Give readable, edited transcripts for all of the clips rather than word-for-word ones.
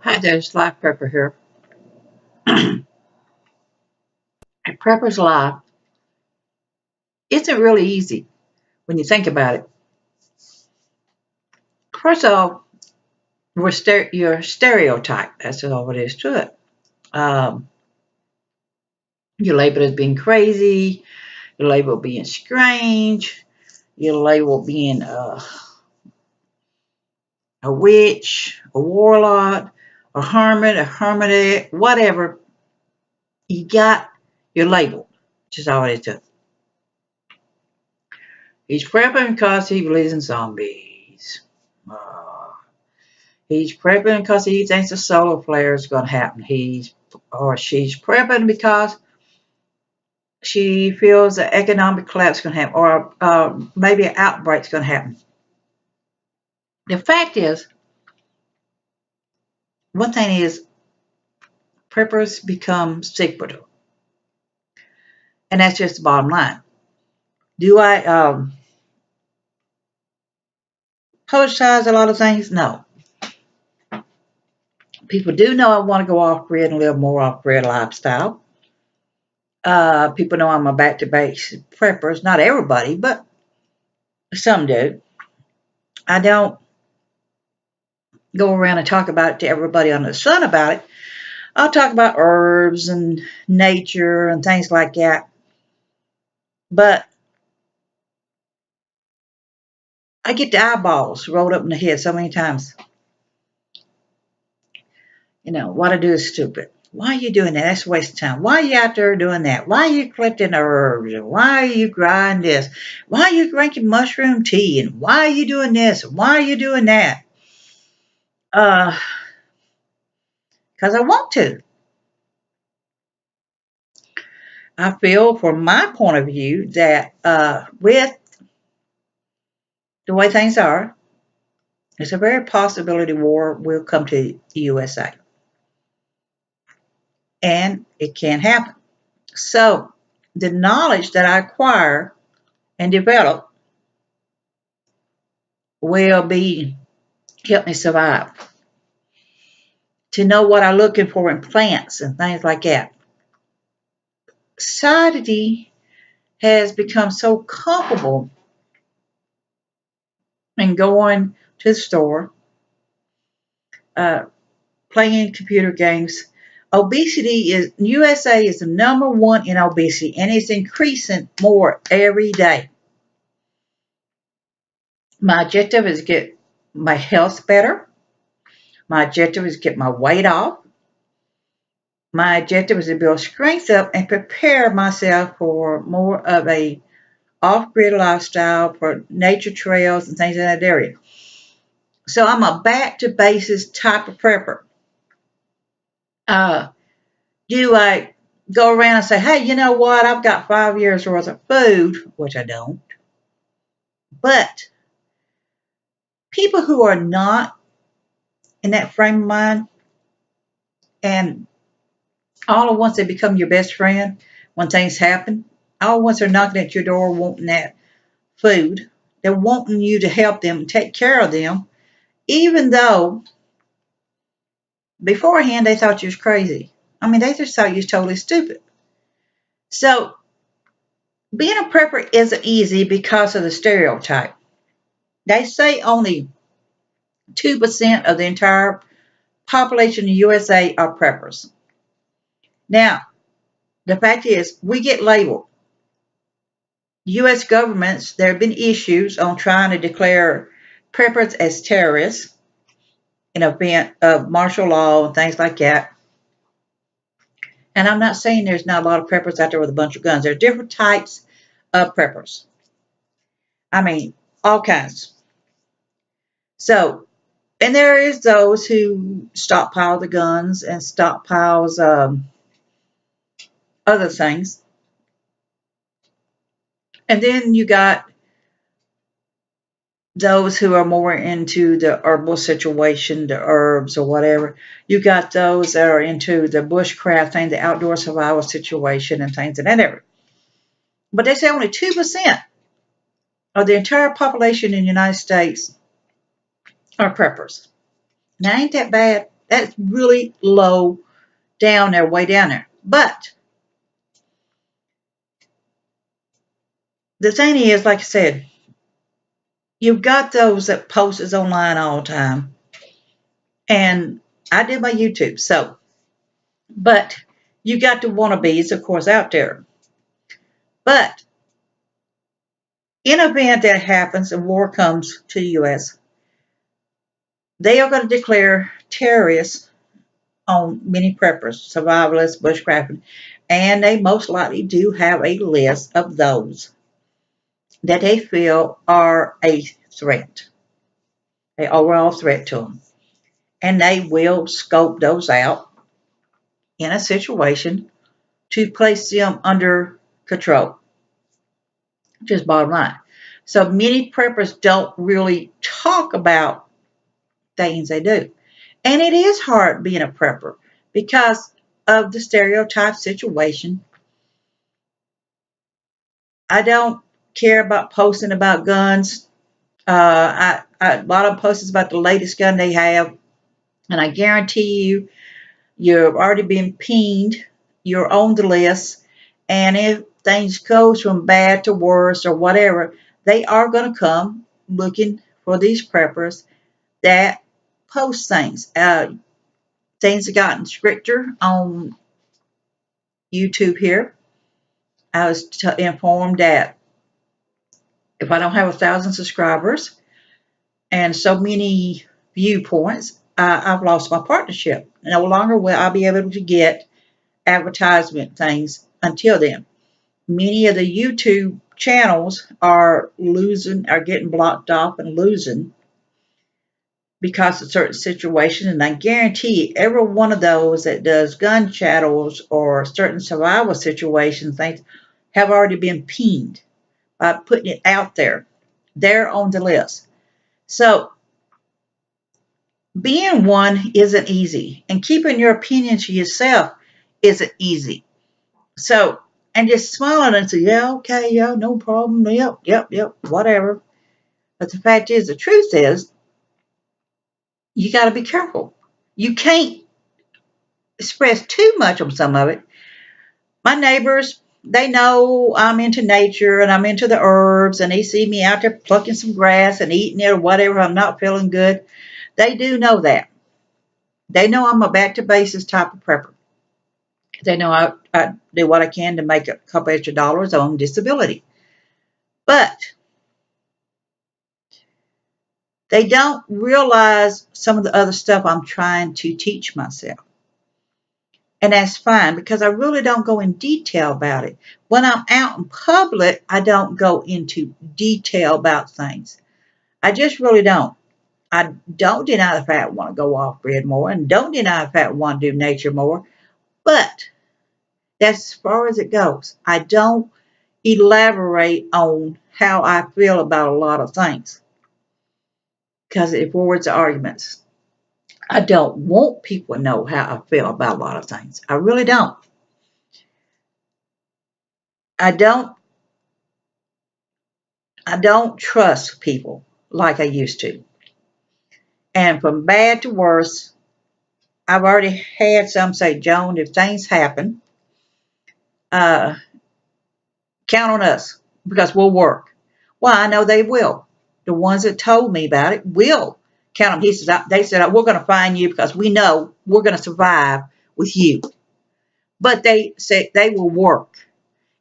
Hi there, it's Life Prepper here. And Prepper's life isn't really easy when you think about it. First of all, you're stereotyped. That's all it is to it. Um, you're labeled as being crazy. You're labeled being strange. You're labeled being a witch, a warlock, a hermit, a hermit, whatever. You got your label, which is all it is to it. He's prepping because he believes in zombies. Uh, He's prepping because he thinks a solar flare is going to happen. She's prepping because she feels the economic collapse is going to happen, or maybe an outbreak is going to happen. The fact is, one thing is, preppers become sick with it, and that's just the bottom line. Do I publicize a lot of things? No. People do know I want to go off grid and live more off grid lifestyle. People know I'm a back to base prepper. Not everybody, but some do. I don't go around and talk about it to everybody under the sun about it. I'll talk about herbs and nature and things like that. But I get the eyeballs rolled up in the head so many times. What I do is stupid. Why are you doing that? That's a waste of time. Why are you out there doing that? Why are you collecting herbs? Why are you grinding this? Why are you drinking mushroom tea? And why are you doing this? Why are you doing that? Because I want to. I feel, from my point of view, that with the way things are, there's a very possibility war will come to the USA. And it can happen. So the knowledge that I acquire and develop will be help me survive. To know what I'm looking for in plants and things like that. Society has become so comfortable in going to the store, uh, playing computer games. Obesity is USA is the number one in obesity, and it's increasing more every day. My objective is to get my health better. My objective is to get my weight off. My objective is to build strength up and prepare myself for more of a off-grid lifestyle, for nature trails and things in that area. So I'm a back to basics type of prepper. Uh, do I go around and say, hey, you know what? I've got 5 years worth of food, which I don't. But people who are not in that frame of mind, and all at once they become your best friend when things happen, all at once they're knocking at your door wanting that food. They're wanting you to help them, take care of them, even though beforehand they thought you was crazy. I mean, they just thought you was totally stupid. So being a prepper isn't easy because of the stereotype. They say only 2% of the entire population in the USA are preppers. Now, the fact is, we get labeled. U.S. governments, there have been issues on trying to declare preppers as terrorists in event of martial law and things like that. And I'm not saying there's not a lot of preppers out there with a bunch of guns. There are different types of preppers. I mean, all kinds. So, and there is those who stockpile the guns and stockpiles other things. And then you got those who are more into the herbal situation, the herbs or whatever. You got those that are into the bushcraft thing, the outdoor survival situation and things of that area. But they say only 2% of the entire population in the United States are preppers. Now, ain't that bad? That's really low down there, way down there. But the thing is, like I said, you've got those that posts online all the time. And I did my YouTube. So, but you got the wannabes, of course, out there. But in an event that happens and war comes to the U.S., they are going to declare terrorists on many preppers, survivalists, bushcrafters, and they most likely do have a list of those that they feel are a threat, an overall threat to them. And they will scope those out in a situation to place them under control. Just bottom line. So many preppers don't really talk about things they do. And it is hard being a prepper because of the stereotype situation. I don't care about posting about guns. A lot of posts about the latest gun they have, and I guarantee you, you've already been pinged. You're on the list, and if things goes from bad to worse or whatever, they are going to come looking for these preppers that post things. Things have gotten stricter on YouTube here. I was informed that if I don't have 1,000 subscribers and so many viewpoints, I've lost my partnership. No longer will I be able to get advertisement things until then. Many of the YouTube channels are getting blocked off and losing because of certain situations. And I guarantee every one of those that does gun channels or certain survival situations, things have already been pinged by putting it out there. They're on the list. So being one isn't easy, and keeping your opinion to yourself isn't easy. So, and just smiling and say, yeah, okay, yeah, no problem, yep, whatever. But the fact is, the truth is, you got to be careful. You can't express too much on some of it. My neighbors, they know I'm into nature and I'm into the herbs, and they see me out there plucking some grass and eating it or whatever. I'm not feeling good. They do know that. They know I'm a back to basics type of prepper. They know I do what I can to make a couple extra dollars on disability. But they don't realize some of the other stuff I'm trying to teach myself. And that's fine because I really don't go in detail about it. When I'm out in public, I don't go into detail about things. I just really don't. I don't deny the fact I want to go off grid more, and don't deny the fact I want to do nature more. But that's as far as it goes. I don't elaborate on how I feel about a lot of things because it forwards arguments. I don't want people to know how I feel about a lot of things. I really don't. I don't I don't trust people like I used to. And from bad to worse, I've already had some say, Joan, if things happen, uh, count on us because we'll work. Well, I know they will. The ones that told me about it will count on. They said, we're going to find you because we know we're going to survive with you. But they said they will work.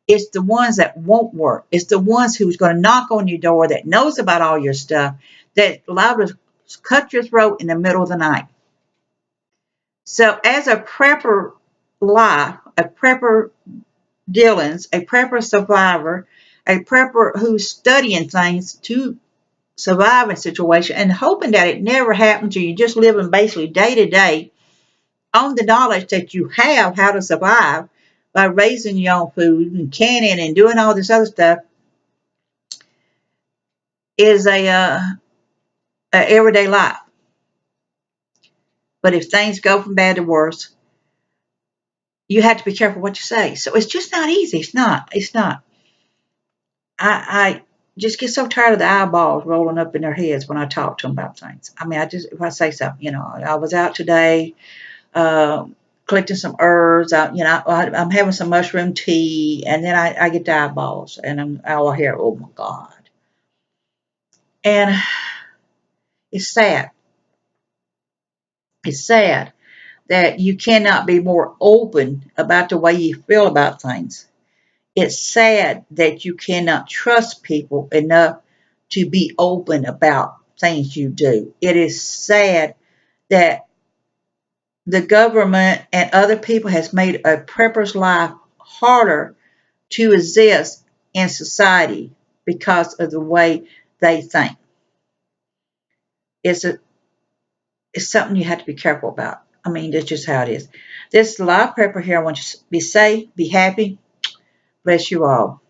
It's the ones that won't work. It's the ones who's going to knock on your door that knows about all your stuff, that allow to cut your throat in the middle of the night. So as a prepper life, a prepper dealings, a prepper survivor, a prepper who's studying things to survive a situation and hoping that it never happens to you, just living basically day to day on the knowledge that you have how to survive by raising your own food and canning and doing all this other stuff is a everyday life. But if things go from bad to worse, you have to be careful what you say. So it's just not easy. It's not. I just get so tired of the eyeballs rolling up in their heads when I talk to them about things. I mean, if I say something, I was out today, collecting some herbs. I'm having some mushroom tea, and then I get the eyeballs, and I'll hear, oh my God. And it's sad. It's sad that you cannot be more open about the way you feel about things. It's sad that you cannot trust people enough to be open about things you do. It is sad that the government and other people has made a prepper's life harder to exist in society because of the way they think. It's a it's something you have to be careful about. I mean, that's just how it is. This is Live Prepper here. I want you to be safe, be happy. Bless you all.